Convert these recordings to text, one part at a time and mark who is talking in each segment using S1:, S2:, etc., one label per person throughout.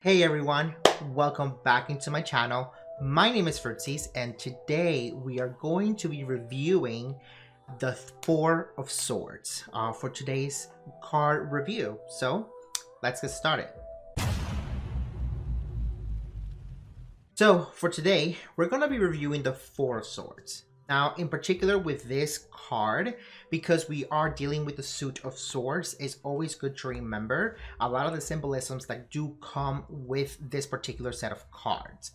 S1: Hey everyone, welcome back into my channel. My name is Fritzies and today we are going to be reviewing the Four of Swords for today's card review. So let's get started. So for today, we're going to be reviewing the Four of Swords. Now, in particular with this card, because we are dealing with the suit of swords, it's always good to remember a lot of the symbolisms that do come with this particular set of cards.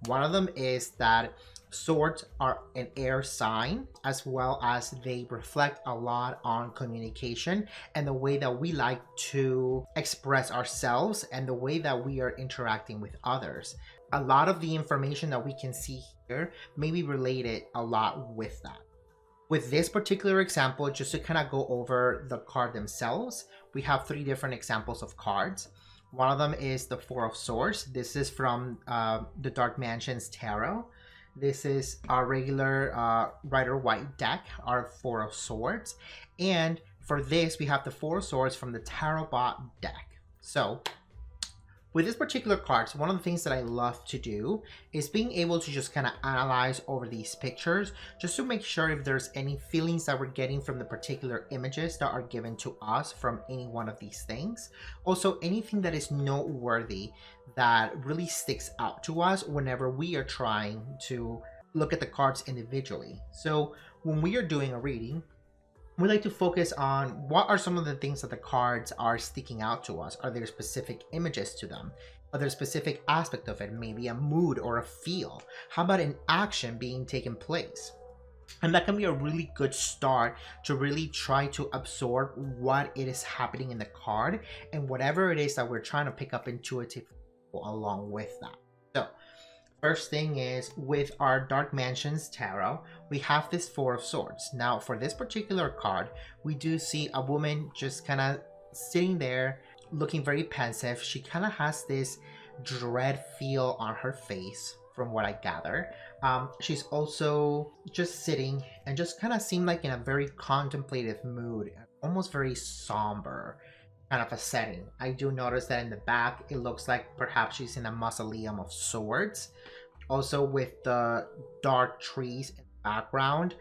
S1: One of them is that swords are an air sign, as well as they reflect a lot on communication and the way that we like to express ourselves and the way that we are interacting with others. A lot of the information that we can see here may be related a lot with that. With this particular example, just to kind of go over the card themselves, we have three different examples of cards. One of them is the Four of Swords. This is from the Dark Mansions Tarot. This is our regular Rider-Waite deck, our Four of Swords. And for this, we have the Four of Swords from the Tarot Bot deck. So with this particular cards, one of the things that I love to do is being able to just kind of analyze over these pictures just to make sure if there's any feelings that we're getting from the particular images that are given to us from any one of these things. Also, anything that is noteworthy that really sticks out to us whenever we are trying to look at the cards individually. So when we are doing a reading, we like to focus on what are some of the things that the cards are sticking out to us. Are there specific images to them? Are there specific aspect of it? Maybe a mood or a feel? How about an action being taken place? And that can be a really good start to really try to absorb what it is happening in the card and whatever it is that we're trying to pick up intuitively along with that. So first thing is, with our Dark Mansions Tarot, we have this Four of Swords. Now, for this particular card, we do see a woman just kind of sitting there looking very pensive. She kind of has this dread feel on her face, from what I gather. She's also just sitting and just kind of seem like in a very contemplative mood, almost very somber kind of a setting. I do notice that in the back, it looks like perhaps she's in a mausoleum of swords. Also with the dark trees in the background,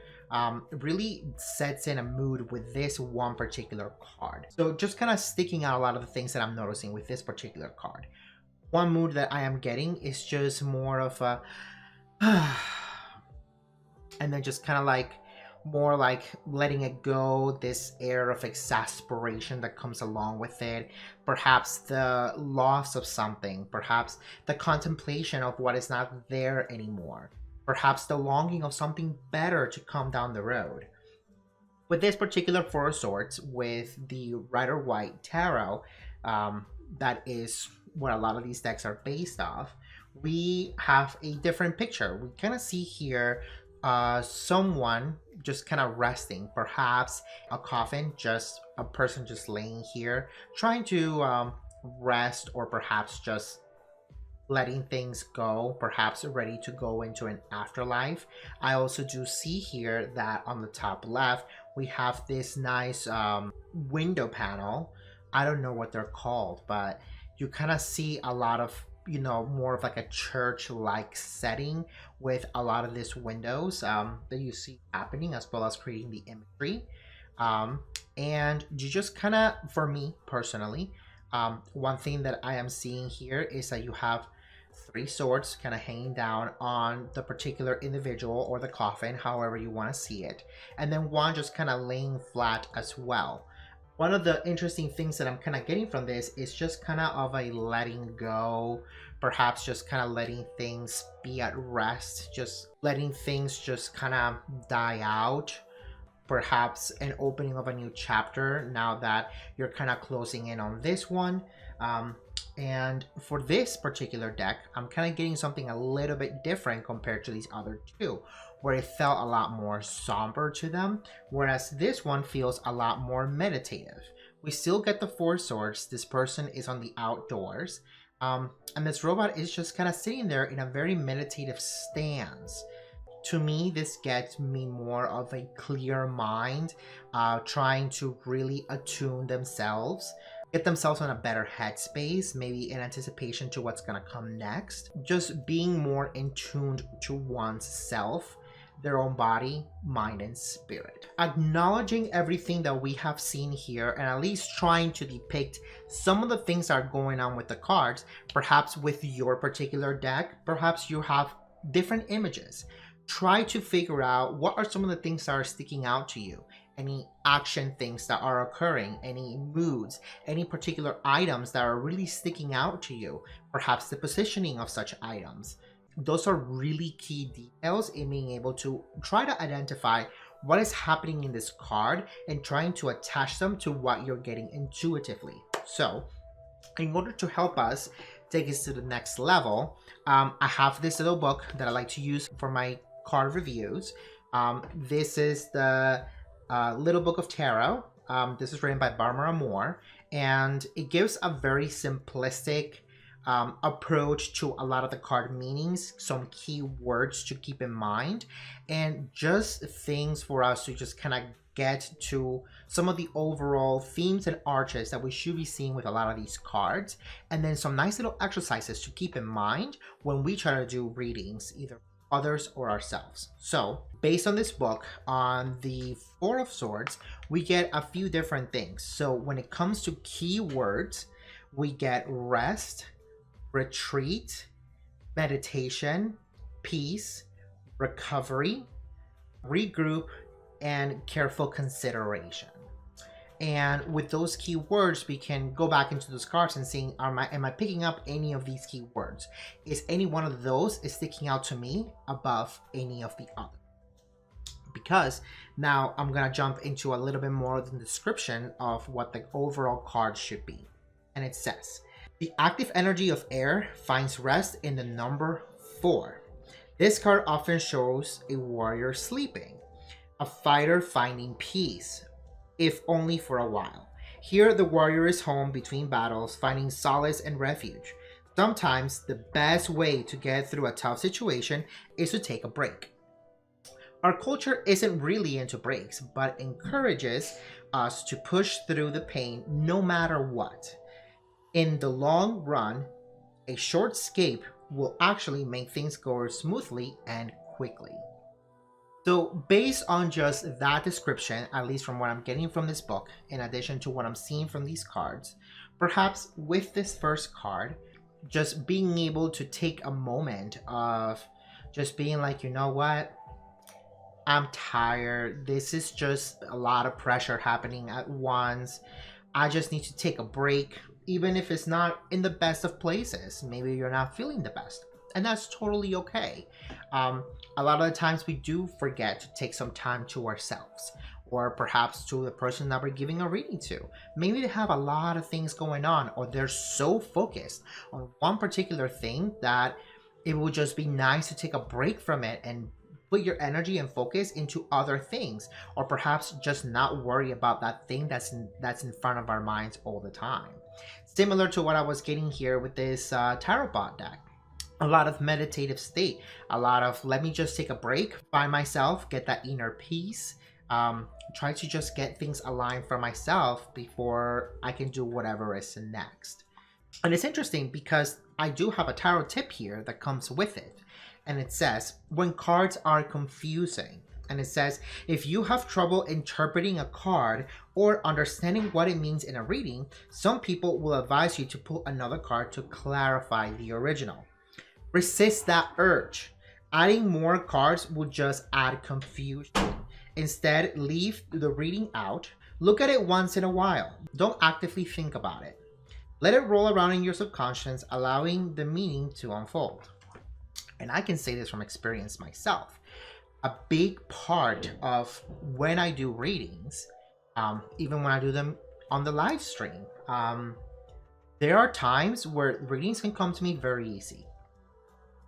S1: really sets in a mood with this one particular card. So just kind of sticking out a lot of the things that I'm noticing with this particular card. One mood that I am getting is just more of a and then just kind of like more like letting it go, this air of exasperation that comes along with it, perhaps the loss of something, perhaps the contemplation of what is not there anymore, perhaps the longing of something better to come down the road. With this particular Four of Swords, with the Rider-Waite Tarot, that is what a lot of these decks are based off, we have a different picture. We kind of see here someone just kind of resting, perhaps a coffin, just a person just laying here trying to rest, or perhaps just letting things go, perhaps ready to go into an afterlife. I also do see here that on the top left we have this nice window panel. I don't know what they're called, but you kind of see a lot of, you know, more of like a church-like setting with a lot of these windows that you see happening, as well as creating the imagery. And you just kind of, for me personally, one thing that I am seeing here is that you have three swords kind of hanging down on the particular individual or the coffin, however you want to see it, and then one just kind of laying flat as well. One of the interesting things that I'm kind of getting from this is just kind of a letting go, perhaps just kind of letting things be at rest, just letting things just kind of die out, perhaps an opening of a new chapter now that you're kind of closing in on this one. And for this particular deck, I'm kind of getting something a little bit different compared to these other two, where it felt a lot more somber to them, whereas this one feels a lot more meditative. We still get the Four Swords. This person is on the outdoors, and this robot is just kind of sitting there in a very meditative stance. To me, this gets me more of a clear mind, trying to really attune themselves get themselves on a better headspace, maybe in anticipation to what's going to come next. Just being more in tune to one's self, their own body, mind, and spirit. Acknowledging everything that we have seen here and at least trying to depict some of the things that are going on with the cards, perhaps with your particular deck, perhaps you have different images. Try to figure out what are some of the things that are sticking out to you. Any action things that are occurring, any moods, any particular items that are really sticking out to you, perhaps the positioning of such items. Those are really key details in being able to try to identify what is happening in this card and trying to attach them to what you're getting intuitively. So, in order to help us take us to the next level, I have this little book that I like to use for my card reviews. This is the Little Book of Tarot. This is written by Barbara Moore, and it gives a very simplistic approach to a lot of the card meanings, some key words to keep in mind, and just things for us to just kind of get to some of the overall themes and arches that we should be seeing with a lot of these cards, and then some nice little exercises to keep in mind when we try to do readings, either others or ourselves. So based on this book, on the Four of Swords, we get a few different things. So when it comes to keywords, we get rest, retreat, meditation, peace, recovery, regroup, and careful consideration. And with those keywords, we can go back into those cards and seeing, am I picking up any of these keywords? Is any one of those sticking out to me above any of the others? Because now I'm going to jump into a little bit more of the description of what the overall card should be. And it says, the active energy of air finds rest in the number 4. This card often shows a warrior sleeping, a fighter finding peace, if only for a while. Here, the warrior is home between battles, finding solace and refuge. Sometimes, the best way to get through a tough situation is to take a break. Our culture isn't really into breaks, but encourages us to push through the pain no matter what. In the long run, a short escape will actually make things go smoothly and quickly. So based on just that description, at least from what I'm getting from this book, in addition to what I'm seeing from these cards, perhaps with this first card, just being able to take a moment of just being like, you know what? I'm tired. This is just a lot of pressure happening at once. I just need to take a break, even if it's not in the best of places. Maybe you're not feeling the best, and that's totally okay. A lot of the times we do forget to take some time to ourselves, or perhaps to the person that we're giving a reading to. Maybe they have a lot of things going on, or they're so focused on one particular thing that it would just be nice to take a break from it and put your energy and focus into other things, or perhaps just not worry about that thing that's in front of our minds all the time. Similar to what I was getting here with this tarot bot deck. A lot of meditative state, a lot of let me just take a break, find myself, get that inner peace, try to just get things aligned for myself before I can do whatever is next. And it's interesting because I do have a tarot tip here that comes with it. And it says, when cards are confusing, and it says, if you have trouble interpreting a card or understanding what it means in a reading, some people will advise you to pull another card to clarify the original. Resist that urge. Adding more cards will just add confusion. Instead, leave the reading out. Look at it once in a while. Don't actively think about it. Let it roll around in your subconscious, allowing the meaning to unfold. And I can say this from experience myself. A big part of when I do readings, even when I do them on the live stream, there are times where readings can come to me very easy.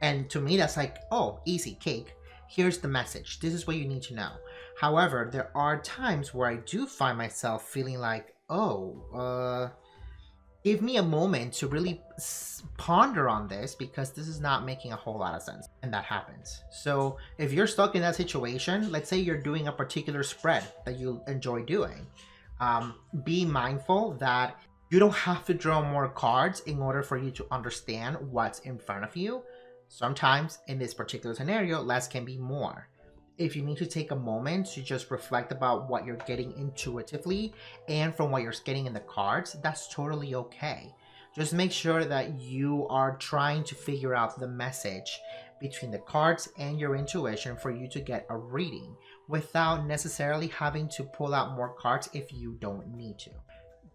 S1: And to me, that's like, oh, easy cake. Here's the message. This is what you need to know. However, there are times where I do find myself feeling like, give me a moment to really ponder on this because this is not making a whole lot of sense. And that happens. So if you're stuck in that situation, let's say you're doing a particular spread that you enjoy doing, be mindful that You don't have to draw more cards in order for you to understand what's in front of you. Sometimes in this particular scenario, less can be more. If you need to take a moment to just reflect about what you're getting intuitively and from what you're getting in the cards, that's totally okay. Just make sure that you are trying to figure out the message between the cards and your intuition for you to get a reading without necessarily having to pull out more cards if you don't need to.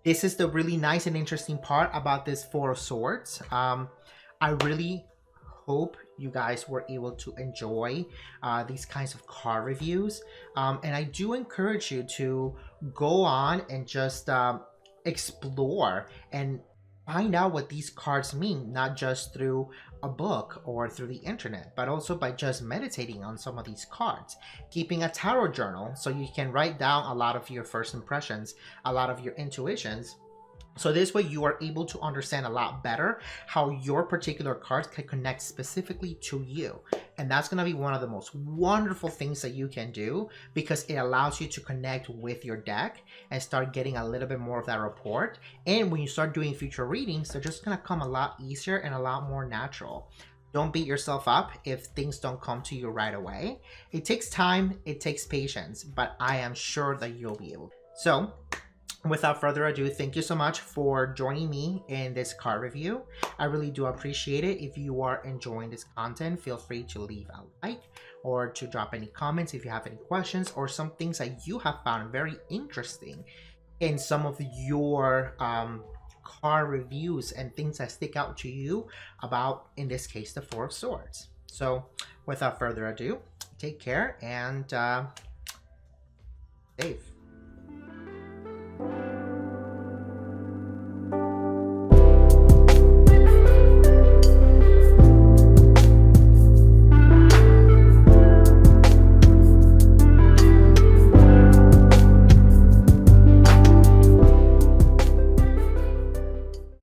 S1: This is the really nice and interesting part about this Four of Swords. I really hope you guys were able to enjoy these kinds of card reviews. And I do encourage you to go on and just explore and find out what these cards mean, not just through a book or through the internet, but also by just meditating on some of these cards. Keeping a tarot journal so you can write down a lot of your first impressions, a lot of your intuitions. So this way you are able to understand a lot better how your particular cards can connect specifically to you. And that's going to be one of the most wonderful things that you can do, because it allows you to connect with your deck and start getting a little bit more of that rapport. And when you start doing future readings, they're just going to come a lot easier and a lot more natural. Don't beat yourself up if things don't come to you right away. It takes time, it takes patience, but I am sure that you'll be able to. So, without further ado, thank you so much for joining me in this card review. I really do appreciate it. If you are enjoying this content, feel free to leave a like or to drop any comments if you have any questions or some things that you have found very interesting in some of your card reviews and things that stick out to you about, in this case, the Four of Swords. So without further ado, take care and save.